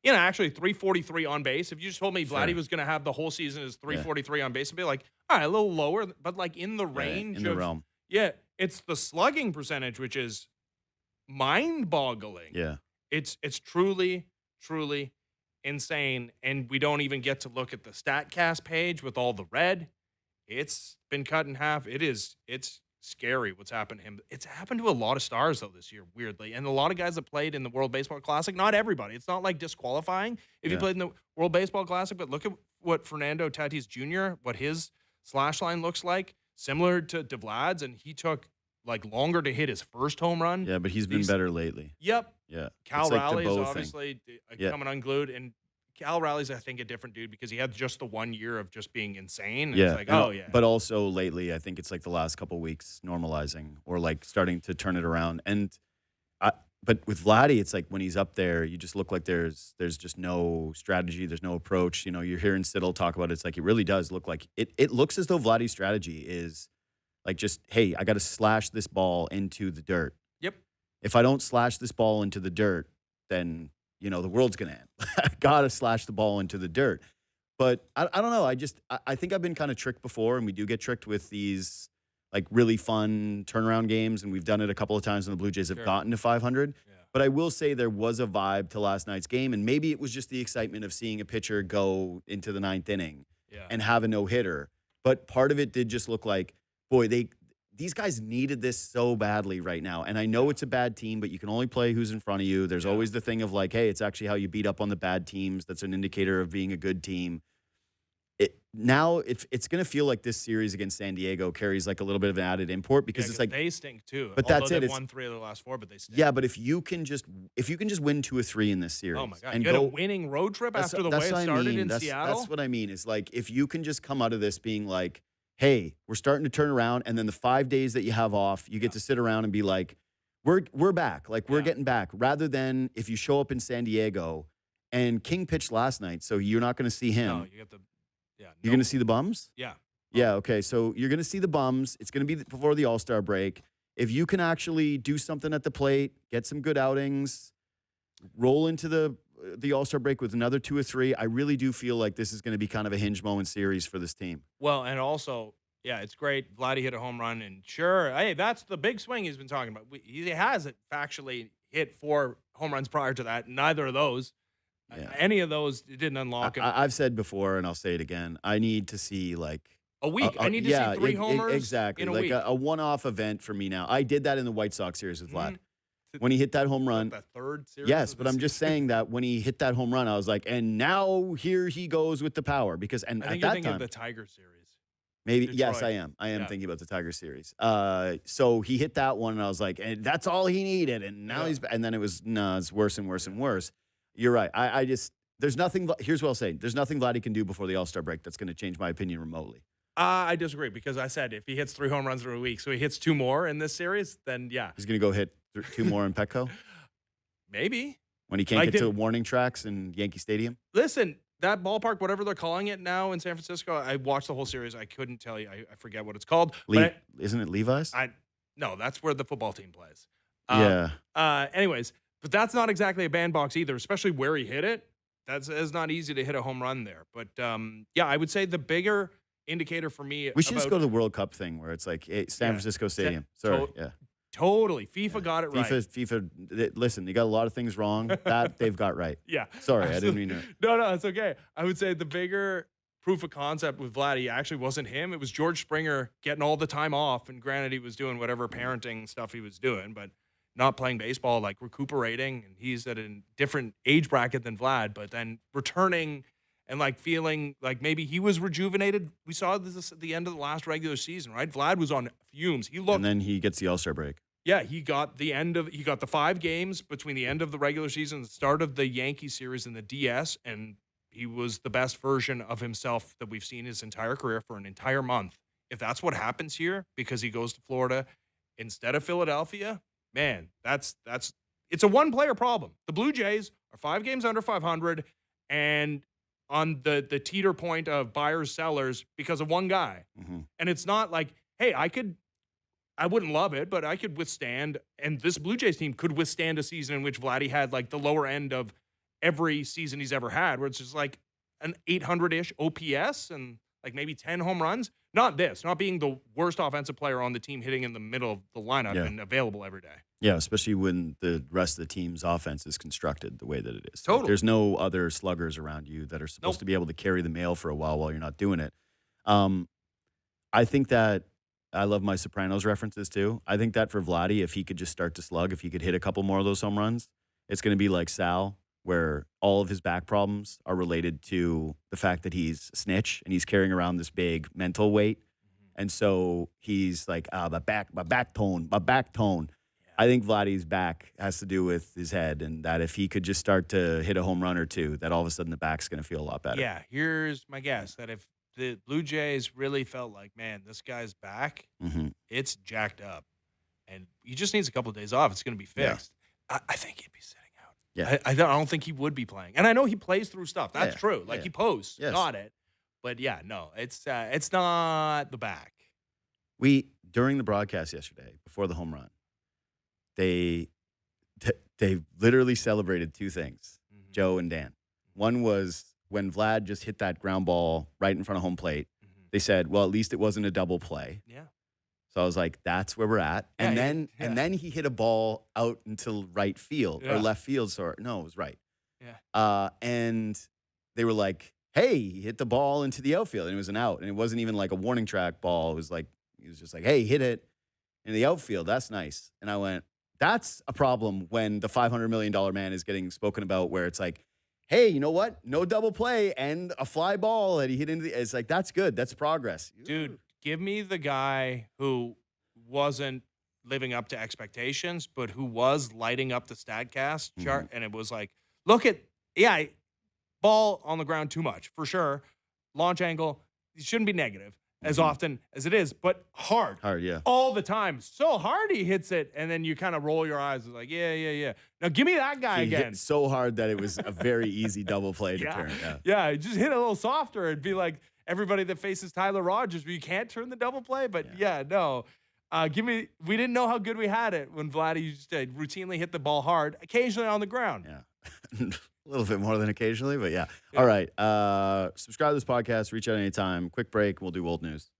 actually 343 on base. If you just told me Vladdy was going to have the whole season as 343 on base, I'd be like, all right, a little lower, but like in the range, in the realm. Yeah, it's the slugging percentage, which is mind-boggling. Yeah, it's truly, truly insane, and we don't even get to look at the StatCast page with all the red. it's been cut in half. It's scary what's happened to him. It's happened to a lot of stars though this year, weirdly, and a lot of guys that played in the World Baseball Classic. Not everybody. It's not like disqualifying if you Yeah. played in the World Baseball Classic, but look at what Fernando Tatis Jr. what his slash line looks like, similar to Vlad's, and he took like longer to hit his first home run. Yeah, but he's been better lately. Yep. Yeah. Cal It's like the Raleigh is Bo thing. obviously Yeah. coming unglued, and Cal Raleigh's, I think, a different dude because he had just the 1 year of just being insane. And Yeah. it's like, and- oh, yeah. But also lately, I think it's like the last couple weeks normalizing or like starting to turn it around. But with Vladdy, it's like when he's up there, you just look like there's just no strategy, there's no approach. You know, you're hearing Siddle talk about it. It's like it really does look like it looks as though Vladdy's strategy is like just, hey, I got to slash this ball into the dirt. Yep. If I don't slash this ball into the dirt, then you know the world's gonna end. I gotta slash the ball into the dirt. But I don't know. I think I've been kind of tricked before, and we do get tricked with these like really fun turnaround games, and we've done it a couple of times when the Blue Jays have Sure. gotten to 500. Yeah. But I will say there was a vibe to last night's game, and maybe it was just the excitement of seeing a pitcher go into the ninth inning Yeah. and have a no hitter. But part of it did just look like, boy, these guys needed this so badly right now. And I know it's a bad team, but you can only play who's in front of you. There's Yeah. always the thing of like, hey, it's actually how you beat up on the bad teams. That's an indicator of being a good team. Now it's going to feel like this series against San Diego carries like a little bit of an added import because it's like, they stink too. But Although that's it, They it's- won 3 of their last 4, but they stink. yeah, but if you can just win 2 or 3 in this series, Oh my God. and You had a go winning road trip That's- after the that's way it what I started mean. in That's Seattle. what I mean. Is like if you can just come out of this being like, hey, we're starting to turn around, and then the 5 days that you have off, you get to sit around and be like, we're back, like we're Yeah. getting back. Rather than if you show up in San Diego, and King pitched last night, so you're not going to see him. No, you get the You're no- going to see the bums. yeah. Yeah, okay. So you're going to see the bums. It's going to be before the All-Star break. If you can actually do something at the plate, get some good outings, roll into the All-Star break with another 2 or 3, I really do feel like this is going to be kind of a hinge moment series for this team. Well, and also, yeah, it's great. Vladdy hit a home run, and sure, hey, that's the big swing he's been talking about. He hasn't factually hit 4 home runs prior to that. Neither of those, Yeah. any of those, didn't unlock him. I've said before, and I'll say it again, I need to see like A week. I need to see 3 homers exactly. in a like week. a one-off event for me now. I did that in the White Sox series with Vlad. Mhm. When he hit that home run, The 3rd series. yes, of but the I'm just season. saying that when he hit that home run, I was like, and now here he goes with the power because I at think you're that thinking time of the Tiger series. maybe yes, Detroit. I am Yeah. thinking about the Tiger series. So he hit that one, and I was like, and that's all he needed, and now Yeah. and then it was no, it's worse and worse and worse. You're right. I just there's nothing. Here's what I'll say: there's nothing Vladdy can do before the All-Star break that's going to change my opinion remotely. I disagree because I said if he hits 3 home runs in a week, so he hits 2 more in this series, then yeah, He's going to go hit 2 more in Petco maybe. when he can't Like get to the- warning tracks in Yankee Stadium. Listen, that ballpark, whatever they're calling it now in San Francisco, I watched the whole series. I couldn't tell you. I forget what it's called. But Isn't it Levi's? no, that's where the football team plays. Yeah. Anyways, but that's not exactly a bandbox either, especially where he hit it. It's not easy to hit a home run there. But yeah, I would say the bigger indicator for me. We should just about- go to the World Cup thing where it's like San Yeah. Francisco Stadium. So- Sorry. Yeah. Totally. FIFA got it right. Listen, they got a lot of things wrong. That they've got right. Yeah. Sorry, I didn't mean to. No, it's okay. I would say the bigger proof of concept with Vladdy actually wasn't him. It was George Springer getting all the time off. And granted, he was doing whatever parenting stuff he was doing, but not playing baseball, like recuperating. And he's at a different age bracket than Vlad, but then returning and like feeling like maybe he was rejuvenated. We saw this at the end of the last regular season, right? Vlad was on fumes. He looked And then he gets the All-Star break. yeah, he got the 5 games between the end of the regular season and the start of the Yankee series in the DS, and he was the best version of himself that we've seen his entire career for an entire month. If that's what happens here because he goes to Florida instead of Philadelphia, man, it's a one-player problem. The Blue Jays are 5 games under 500 and on the teeter point of buyers, sellers because of one guy. Mm-hmm. And it's not like, hey, I wouldn't love it, but I could withstand, and this Blue Jays team could withstand a season in which Vladdy had like the lower end of every season he's ever had, where it's just like an 800-ish OPS and like maybe 10 home runs. Not being the worst offensive player on the team, hitting in the middle of the lineup Yeah. and available every day. Yeah, especially when the rest of the team's offense is constructed the way that it is. Totally. There's no other sluggers around you that are supposed Nope. to be able to carry the mail for a while you're not doing it. I think that I love my Sopranos references too. I think that for Vladdy, if he could just start to slug, if he could hit a couple more of those home runs, it's going to be like Sal, where all of his back problems are related to the fact that he's a snitch and he's carrying around this big mental weight. And so he's like, my back tone. I think Vladdy's back has to do with his head, and that if he could just start to hit a home run or two, that all of a sudden the back's going to feel a lot better. Yeah, here's my guess that if the Blue Jays really felt like, man, this guy's back, Mm-hmm. it's jacked up, and he just needs a couple of days off. It's going to be fixed. I think he'd be sitting out. Yeah. I don't think he would be playing, and I know he plays through stuff. That's Yeah, true. Like yeah. he posts, Yes. got it. But yeah, no, it's not the back. During the broadcast yesterday, before the home run, they literally celebrated two things, Mhm. Joe and Dan. One was when Vlad just hit that ground ball right in front of home plate. Mhm. They said, well, at least it wasn't a double play. Yeah. So I was like, that's where we're at. Yeah, And yeah. then he hit a ball out into right field or Yeah. left field. So no, it was right. Yeah. And they were like, hey, he hit the ball into the outfield and it was an out. And it wasn't even like a warning track ball. It was like, he was just like, hey, hit it in the outfield. That's nice. And I went, that's a problem when the $500 million man is getting spoken about, where it's like, hey, you know what? No double play and a fly ball that he hit into the, it's like, that's good. That's progress. Dude, give me the guy who wasn't living up to expectations, but who was lighting up the StatCast chart. And it was like, look at, ball on the ground too much, for sure. Launch angle, it shouldn't be negative as often as it is, but hard. Hard, yeah. All the time. So hard he hits it, and then you kind of roll your eyes. It's like, yeah. Now give me that guy He again. hit so hard that it was a very easy double play to turn. Yeah, just hit a little softer and be like everybody that faces Tyler Rogers, but you can't turn the double play. But no. We didn't know how good we had it when Vladdy used to routinely hit the ball hard, occasionally on the ground. Yeah. A little bit more than occasionally, but yeah. All right. Subscribe to this podcast. Reach out anytime. Quick break. We'll do old news.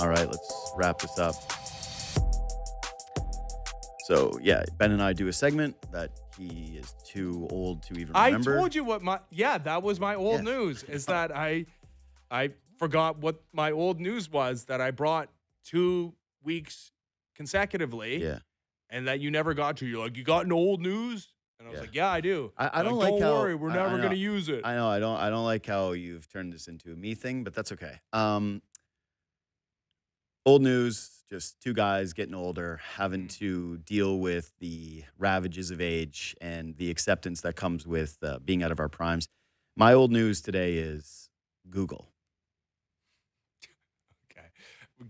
All right, let's wrap this up. So, yeah, Ben and I do a segment that he is too old to even remember. I told you what that was my old news, is that I forgot what my old news was that I brought 2 weeks consecutively. Yeah. And that you never got to. You're like, you got an old news? And I was like, yeah, I do. I don't like how. Don't worry, we're never going to use it. I know. I don't like how you've turned this into a me thing, but that's okay. Old news, just 2 guys getting older, having to deal with the ravages of age and the acceptance that comes with being out of our primes. My old news today is Google. Okay.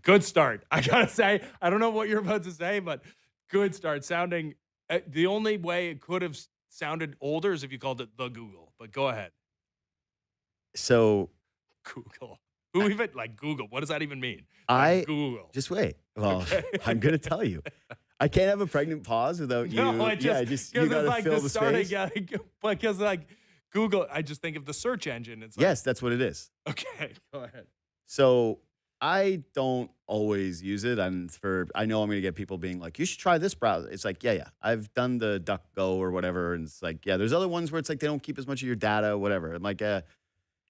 Good start. I got to say, I don't know what you're about to say, but good start. Sounding, the only way it could have sounded older is if you called it the Google, but go ahead. So, Google. Who even, like, Google? What does that even mean? Google. Just wait. Well, okay. I'm going to tell you. I can't have a pregnant pause without you. No, you got to fill the space. Because, like, Google, I just think of the search engine. It's like, yes, that's what it is. Okay, go ahead. So, I don't always use it, and I know I'm going to get people being like, you should try this browser. It's like, yeah. I've done the DuckGo or whatever, and it's like, yeah, there's other ones where it's like they don't keep as much of your data, whatever. I'm like,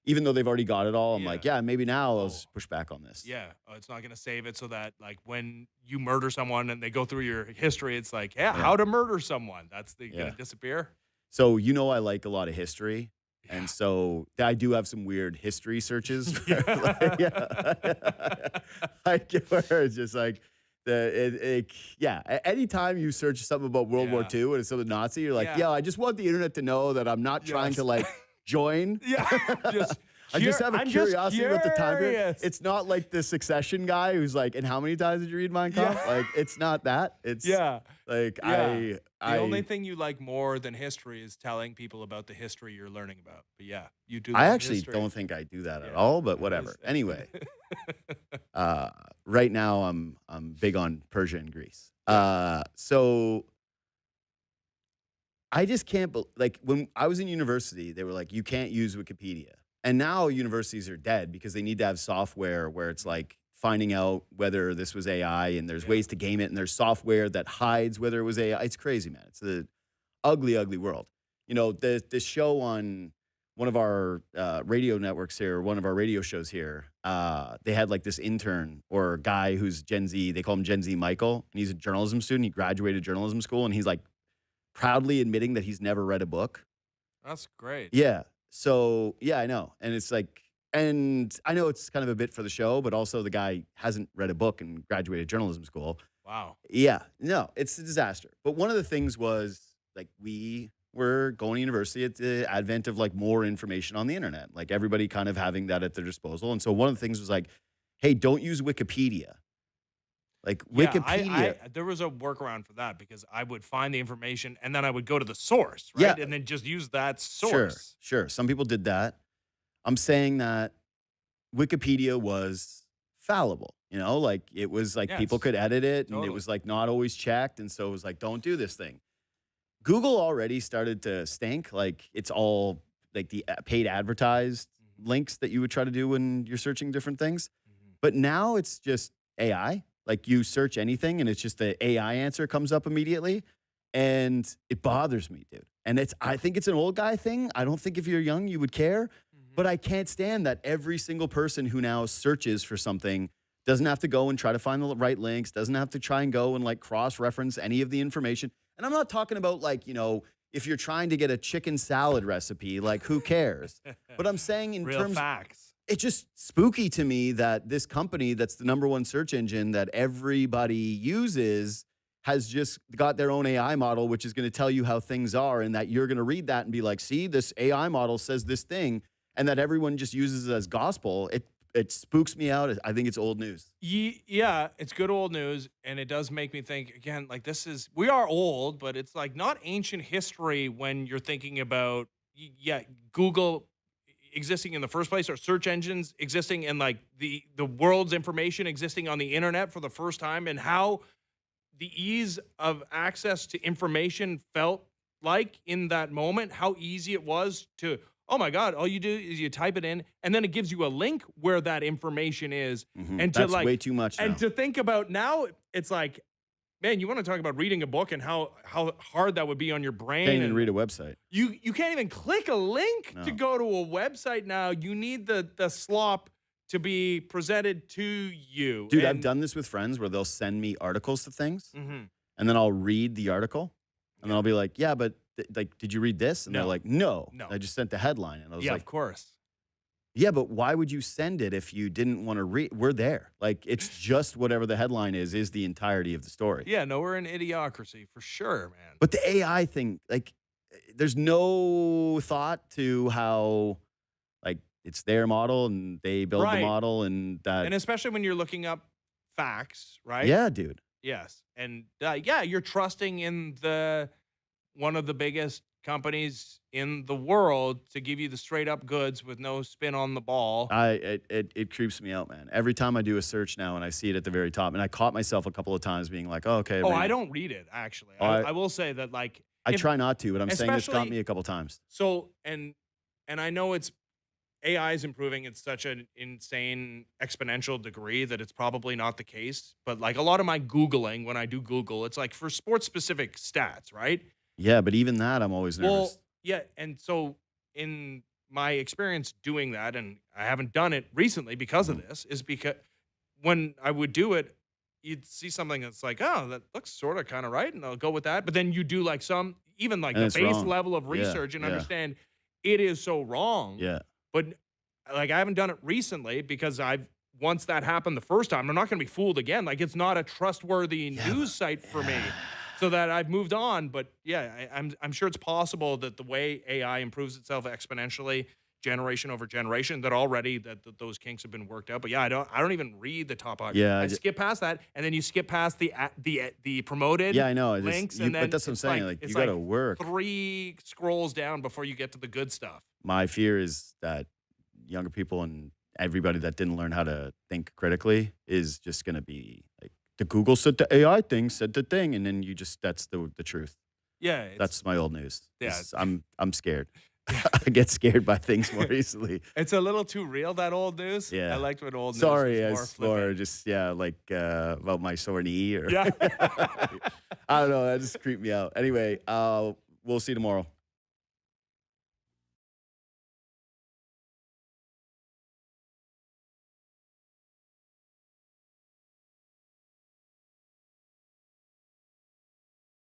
even though they've already got it all, I'm like, yeah, maybe now I'll just push back on this. Yeah, it's not going to save it so that, like, when you murder someone and they go through your history, it's like, how to murder someone. That's going to disappear. So, I like a lot of history. And so I do have some weird history searches. Where where it's just like anytime you search something about World War II and it's something Nazi, you're like, I just want the internet to know that I'm not trying to like join. I just have a curiosity about the time period. It's not like the Succession guy who's like, and how many times did you read Mein Kampf? Like, it's not that. It's the only thing you like more than history is telling people about the history you're learning about. But you do. I actually don't think I do that at all, but whatever. Anyway, right now I'm big on Persia and Greece. So I just can't, like, when I was in university, they were like, you can't use Wikipedia. And now universities are dead because they need to have software where it's like finding out whether this was AI, and there's ways to game it, and there's software that hides whether it was AI. It's crazy, man. It's an ugly, ugly world. The show on one of our radio networks here, one of our radio shows here, they had like this intern or guy who's Gen Z. They call him Gen Z Michael, and he's a journalism student. He graduated journalism school, and he's like proudly admitting that he's never read a book. That's great. Yeah. So, I know. And it's like, and I know it's kind of a bit for the show, but also the guy hasn't read a book and graduated journalism school. Wow. Yeah. No, it's a disaster. But one of the things was, like, we were going to university at the advent of, like, more information on the internet. Like, everybody kind of having that at their disposal. And so one of the things was like, hey, don't use Wikipedia. Like, Wikipedia. There was a workaround for that because I would find the information and then I would go to the source, right? Yeah. And then just use that source. Sure. Some people did that. I'm saying that Wikipedia was fallible, like it was like people could edit it and it was like not always checked. And so it was like, don't do this thing. Google already started to stink. Like, it's all like the paid advertised links that you would try to do when you're searching different things. But now it's just AI. Like, you search anything and it's just the AI answer comes up immediately. And it bothers me, dude. And I think it's an old guy thing. I don't think if you're young, you would care. But I can't stand that every single person who now searches for something doesn't have to go and try to find the right links, doesn't have to try and go and like cross-reference any of the information. And I'm not talking about like, if you're trying to get a chicken salad recipe, like, who cares? But I'm saying in Real terms facts. It's just spooky to me that this company that's the #1 search engine that everybody uses has just got their own AI model, which is going to tell you how things are, and that you're going to read that and be like, see, this AI model says this thing, and that everyone just uses it as gospel. It spooks me out. I think it's old news. Yeah, it's good old news, and it does make me think, again, like, we are old, but it's like not ancient history when you're thinking about, Google existing in the first place, or search engines existing, and like the world's information existing on the internet for the first time, and how the ease of access to information felt like in that moment, how easy it was to Oh my God. All you do is you type it in and then it gives you a link where that information is. And to That's like, way too much now. and to think about now, it's like, man, you want to talk about reading a book and how hard that would be on your brain. Can't even and read a website. you can't even click a link to No. go to a website now. You need the slop to be presented to you. Dude, I've done this with friends where they'll send me articles to things, Mm-hmm. and then I'll read the article, and then I'll be like, yeah, but like, did you read this? And they're No. like, no. No. I just sent the headline. And I was Yeah, like, of course. yeah, but why would you send it if you didn't want to read? We're there. Like, it's just whatever the headline is the entirety of the story. Yeah, no, we're in idiocracy for sure, man. But the AI thing, like, there's no thought to how, like, it's their model and they build Right. the model and that. And especially when you're looking up facts, right? Yeah, dude. Yes. And yeah, you're trusting in one of the biggest companies in the world to give you the straight up goods with no spin on the ball. It creeps me out, man. Every time I do a search now and I see it at the very top, and I caught myself a couple of times being like, oh, okay. I don't read it, actually. I will say that, like, I try not to, but I'm saying it's got especially- me a couple times. so, and I know AI is improving at such an insane exponential degree that it's probably not the case. But like a lot of my Googling, when I do Google, it's like for sports specific stats, right? Yeah, but even that, I'm always nervous. Well, yeah. And so in my experience doing that, and I haven't done it recently because of this, is because when I would do it, you'd see something that's like, oh, that looks sort of kind of right. And I'll go with that. But then you do like even like And the it's base wrong. level of Yeah, research and yeah. understand it is so wrong. Yeah. But like I haven't done it recently because once that happened the first time, I'm not going to be fooled again. Like it's not a trustworthy news site for me, so that I've moved on. But yeah, I'm sure it's possible that the way AI improves itself exponentially, generation over generation, that already that those kinks have been worked out. But yeah, I don't even read the top article. Yeah, I skip past that, and then you skip past the promoted Yeah, I know. It's- links, you- and then but that's what I'm it's saying. Like, it's you got to work. 3 scrolls down before you get to the good stuff. My fear is that younger people and everybody that didn't learn how to think critically is just going to be like, the Google said the AI thing said the thing, and then that's the truth. Yeah, That's my old news. Yeah. I'm scared. I get scared by things more easily. it's a little too real, that old news. Yeah. I liked when old news Sorry, was more as for flippant. just like about my sore knee or Yeah. I don't know. That just creeped me out. Anyway, we'll see you tomorrow.